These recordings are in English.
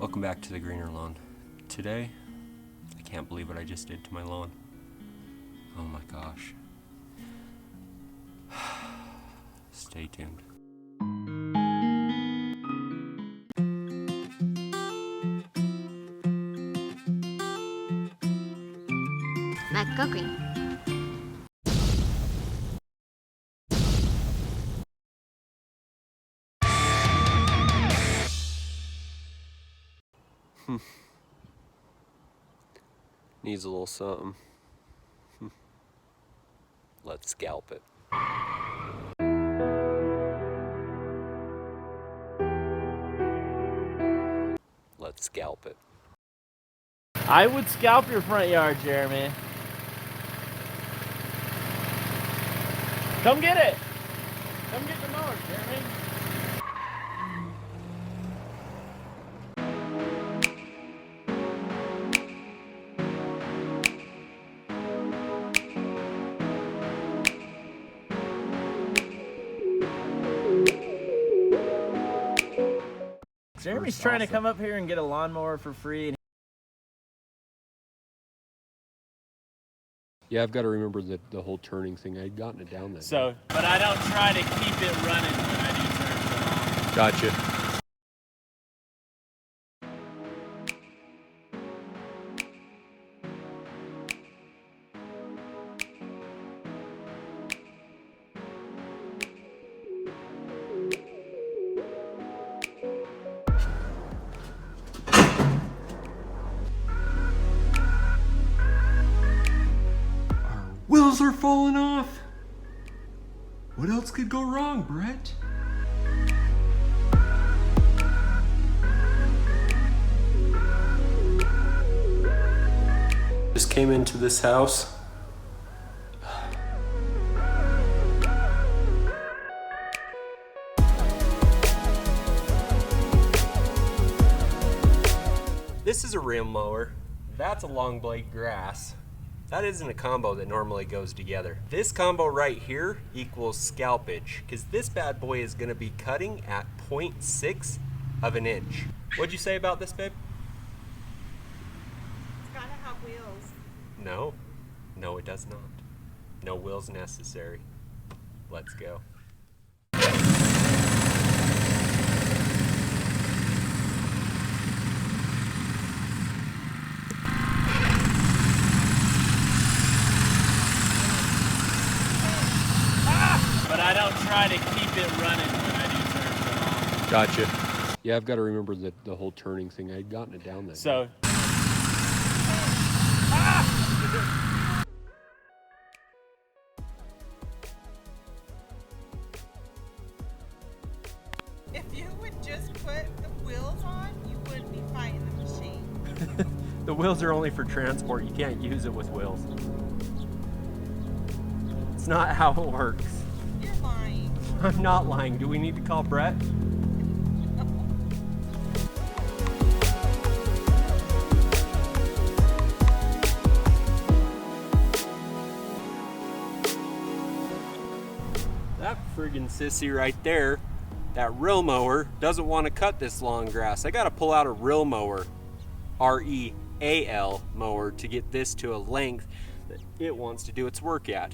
Welcome back to the greener lawn. Today, I can't believe what I just did to my lawn. Oh my gosh. Stay tuned. Let's go green. Needs a little something. Let's scalp it. Let's scalp it. I would scalp your front yard, Jeremy. Come get it. Come get the mower, Jeremy. Jeremy's trying to come up here and get a lawnmower for free. Yeah, I've got to remember the whole turning thing. I'd gotten it down there. So, but I don't try to keep it running when I do turns at all. Gotcha. Wheels are falling off. What else could go wrong, Brett? Just came into this house. This is a rim mower. That's a long blade grass. That isn't a combo that normally goes together. This combo right here equals scalpage, because this bad boy is gonna be cutting at 0.6 of an inch. What'd you say about this, babe? It's gotta have wheels. No, it does not. No wheels necessary. Let's go. But I don't try to keep it running when I do turns at all. Gotcha. Yeah, I've got to remember the whole turning thing. I'd gotten it down there. So. If you would just put the wheels on, you wouldn't be fighting the machine. The wheels are only for transport. You can't use it with wheels. It's not how it works. You're lying. I'm not lying. Do we need to call Brett? That friggin' sissy right there, that rill mower, doesn't want to cut this long grass. I gotta pull out a rill mower, R-E-A-L mower, to get this to a length that it wants to do its work at.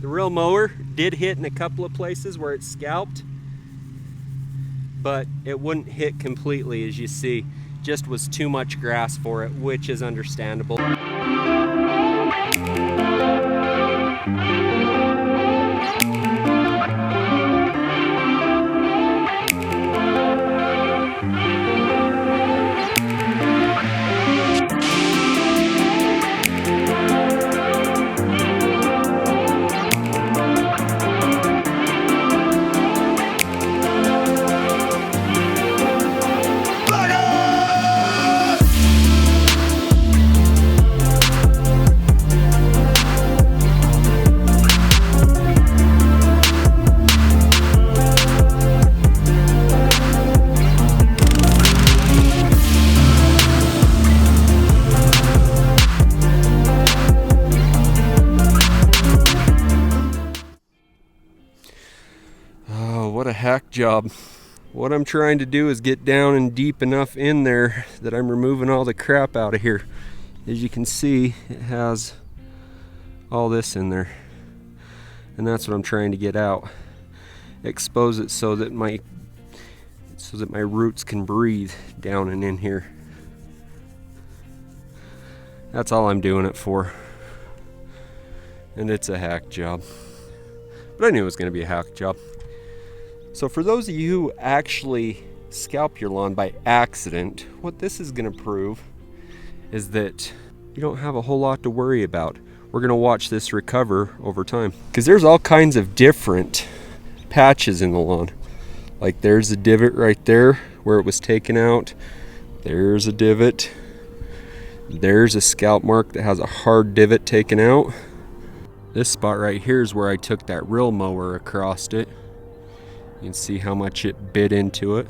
The rill mower did hit in a couple of places where it's scalped, but it wouldn't hit completely, as you see. Just was too much grass for it, which is understandable. job. What I'm trying to do is get down and deep enough in there that I'm removing all the crap out of here. As you can see, it has all this in there. And that's what I'm trying to get out. Expose it so that my roots can breathe down and in here. That's all I'm doing it for. And it's a hack job. But I knew it was going to be a hack job. So for those of you who actually scalp your lawn by accident, what this is going to prove is that you don't have a whole lot to worry about. We're going to watch this recover over time. Because there's all kinds of different patches in the lawn. Like there's a divot right there where it was taken out. There's a divot. There's a scalp mark that has a hard divot taken out. This spot right here is where I took that real mower across it. You can see how much it bit into it.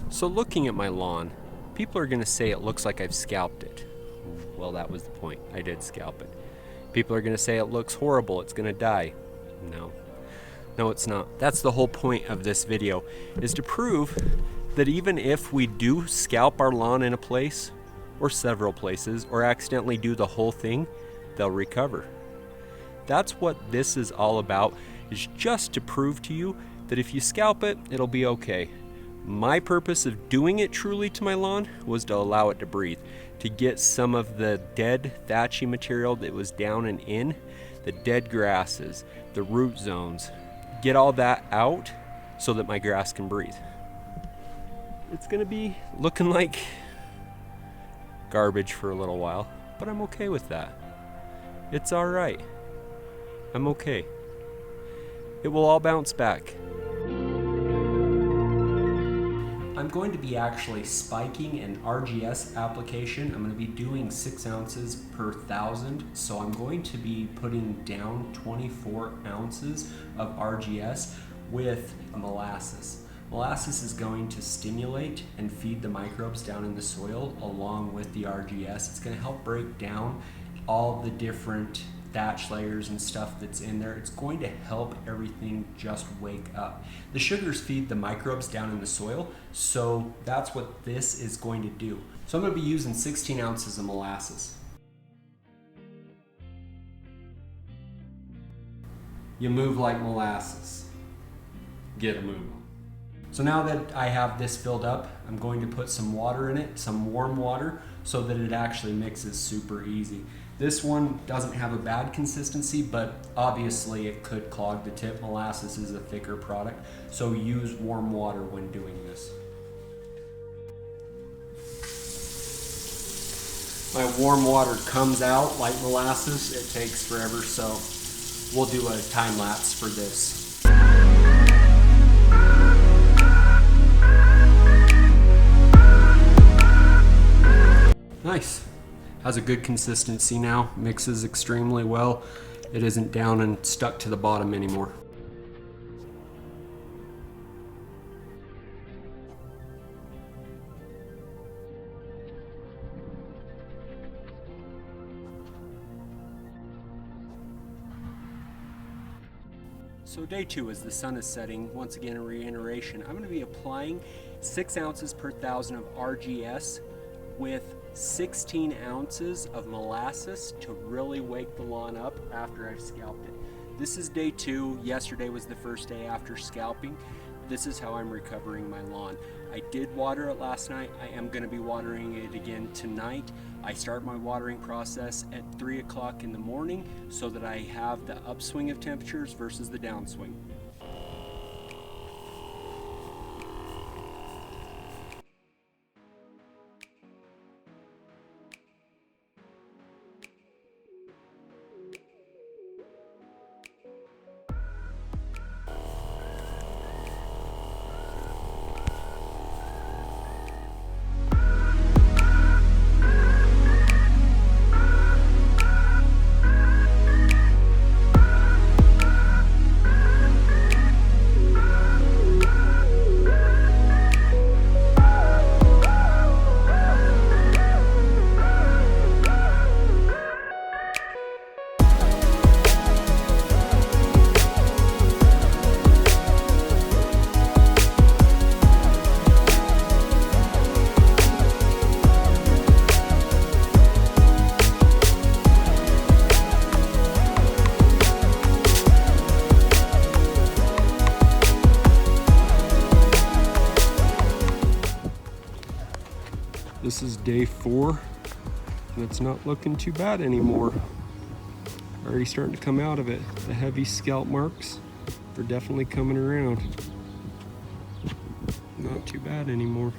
So looking at my lawn, people are going to say it looks like I've scalped it. Well, that was the point. I did scalp it. People are going to say it looks horrible. It's going to die. No, it's not. That's the whole point of this video, is to prove that even if we do scalp our lawn in a place or several places or accidentally do the whole thing, they'll recover. That's what this is all about, is just to prove to you that if you scalp it, it'll be okay. My purpose of doing it truly to my lawn was to allow it to breathe, to get some of the dead thatchy material that was down and in, the dead grasses, the root zones, get all that out so that my grass can breathe. It's gonna be looking like garbage for a little while, but I'm okay with that. It's all right. I'm okay. It will all bounce back. I'm going to be actually spiking an RPS application. I'm going to be doing 6 ounces per 1,000. So I'm going to be putting down 24 ounces of RPS with molasses. Molasses is going to stimulate and feed the microbes down in the soil along with the RPS. It's going to help break down all the different thatch layers and stuff that's in there. It's going to help everything just wake up. The sugars feed the microbes down in the soil, so that's what this is going to do. So I'm going to be using 16 ounces of molasses. You move like molasses. Get a move. So now that I have this filled up, I'm going to put some water in it, some warm water, so that it actually mixes super easy. This one doesn't have a bad consistency, but obviously it could clog the tip. Molasses is a thicker product, so use warm water when doing this. My warm water comes out like molasses. It takes forever, so we'll do a time lapse for this. Nice. Has a good consistency now, mixes extremely well. It isn't down and stuck to the bottom anymore. So day 2, as the sun is setting, once again a reiteration, I'm going to be applying 6 ounces per 1,000 of RPS with 16 ounces of molasses to really wake the lawn up after I've scalped it. This is day 2. Yesterday was the first day after scalping. This is how I'm recovering my lawn. I did water it last night. I am going to be watering it again tonight. I start my watering process at 3 o'clock in the morning so that I have the upswing of temperatures versus the downswing. This is day 4, and it's not looking too bad anymore. Already starting to come out of it. The heavy scalp marks are definitely coming around. Not too bad anymore.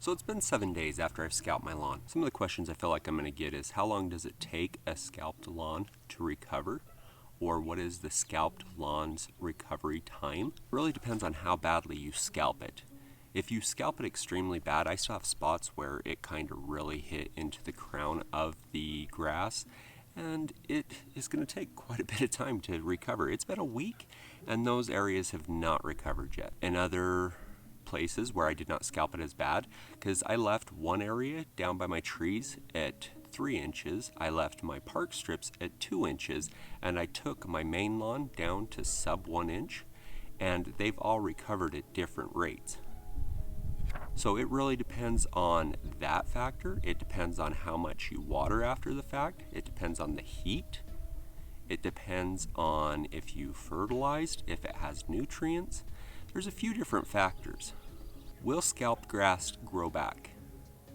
So it's been 7 days after I've scalped my lawn. Some of the questions I feel like I'm going to get is, how long does it take a scalped lawn to recover? Or what is the scalped lawn's recovery time? It really depends on how badly you scalp it. If you scalp it extremely bad, I still have spots where it kind of really hit into the crown of the grass, and it is going to take quite a bit of time to recover. It's been a week, and those areas have not recovered yet. In other places where I did not scalp it as bad, because I left one area down by my trees at 3 inches, I left my park strips at 2 inches, and I took my main lawn down to sub 1 inch, and they've all recovered at different rates. So it really depends on that factor. It depends on how much you water after the fact. It depends on the heat. It depends on if you fertilized, if it has nutrients. There's a few different factors. Will scalped grass grow back?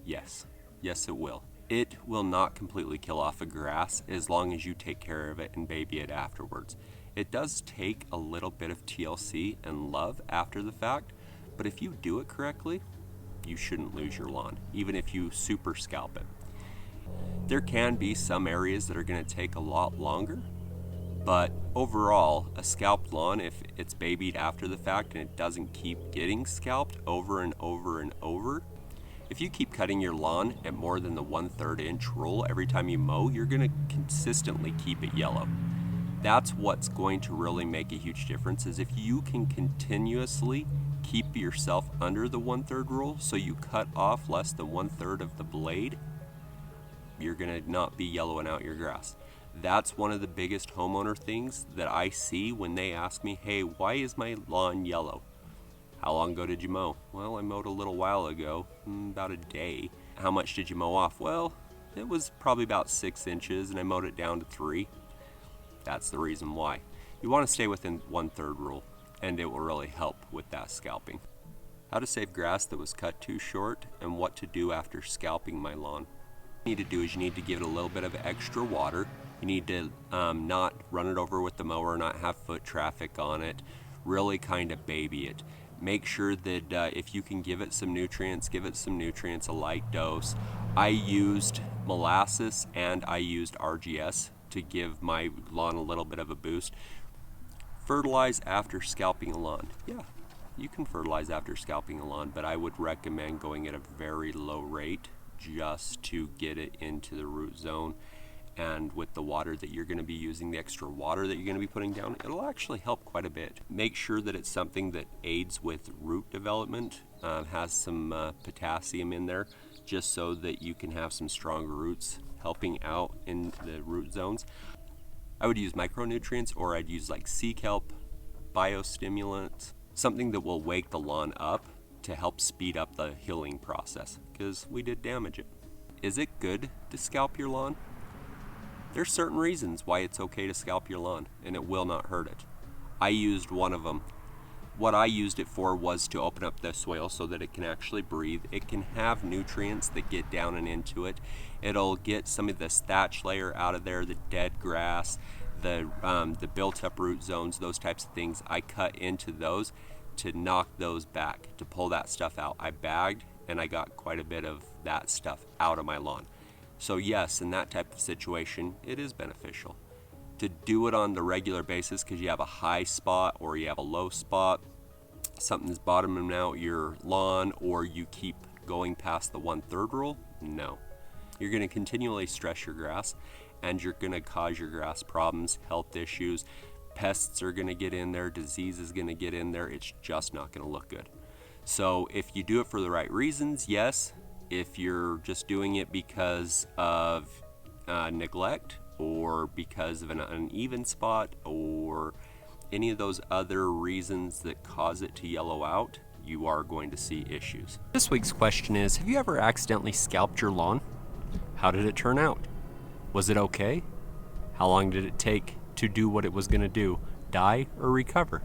Yes. Yes, it will. It will not completely kill off a grass as long as you take care of it and baby it afterwards. It does take a little bit of TLC and love after the fact, but if you do it correctly, you shouldn't lose your lawn, even if you super scalp it. There can be some areas that are going to take a lot longer, but overall, a scalped lawn, if it's babied after the fact and it doesn't keep getting scalped over and over and over, if you keep cutting your lawn at more than the 1/3 inch rule every time you mow, you're going to consistently keep it yellow. That's what's going to really make a huge difference, is if you can continuously keep yourself under the 1/3 rule, so you cut off less than 1/3 of the blade, you're going to not be yellowing out your grass. That's one of the biggest homeowner things that I see when they ask me, hey, why is my lawn yellow? How long ago did you mow? Well, I mowed a little while ago, about a day. How much did you mow off? Well, it was probably about 6 inches and I mowed it down to 3. That's the reason why. You want to stay within 1/3 rule, and it will really help with that scalping. How to save grass that was cut too short, and what to do after scalping my lawn. What you need to do is you need to give it a little bit of extra water. You need to not run it over with the mower, not have foot traffic on it. Really kind of baby it. Make sure that if you can give it some nutrients, a light dose. I used molasses and I used RGS to give my lawn a little bit of a boost. Fertilize after scalping a lawn. Yeah, you can fertilize after scalping a lawn, but I would recommend going at a very low rate just to get it into the root zone. And with the water that you're going to be using, the extra water that you're going to be putting down, it'll actually help quite a bit. Make sure that it's something that aids with root development, has some potassium in there, just so that you can have some stronger roots helping out in the root zones. I would use micronutrients, or I'd use like Scalp, biostimulants, something that will wake the lawn up to help speed up the healing process, because we did damage it. Is it good to scalp your lawn? There's certain reasons why it's okay to scalp your lawn, and it will not hurt it. I used one of them. What I used it for was to open up the soil so that it can actually breathe. It can have nutrients that get down and into it. It'll get some of the thatch layer out of there, the dead grass, the built up root zones, those types of things. I cut into those to knock those back, to pull that stuff out. I bagged and I got quite a bit of that stuff out of my lawn. So yes, in that type of situation, it is beneficial. To do it on the regular basis because you have a high spot or you have a low spot, something's bottoming out your lawn or you keep going past the 1/3 rule, no. You're going to continually stress your grass and you're going to cause your grass problems, health issues. Pests are going to get in there, disease is going to get in there. It's just not going to look good. So if you do it for the right reasons, yes. If you're just doing it because of neglect or because of an uneven spot or any of those other reasons that cause it to yellow out, you are going to see issues. This week's question is, have you ever accidentally scalped your lawn? How did it turn out? Was it okay? How long did it take to do what it was going to do, die or recover?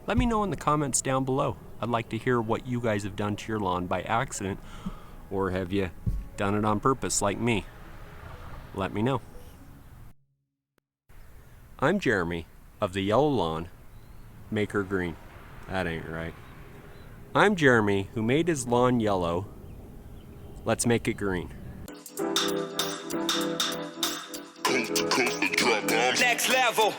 Let me know in the comments down below. I'd like to hear what you guys have done to your lawn by accident, or have you done it on purpose like me? Let me know. I'm Jeremy of the Yellow Lawn, Make Her Green. That ain't right. I'm Jeremy who made his lawn yellow. Let's make it green. Next level.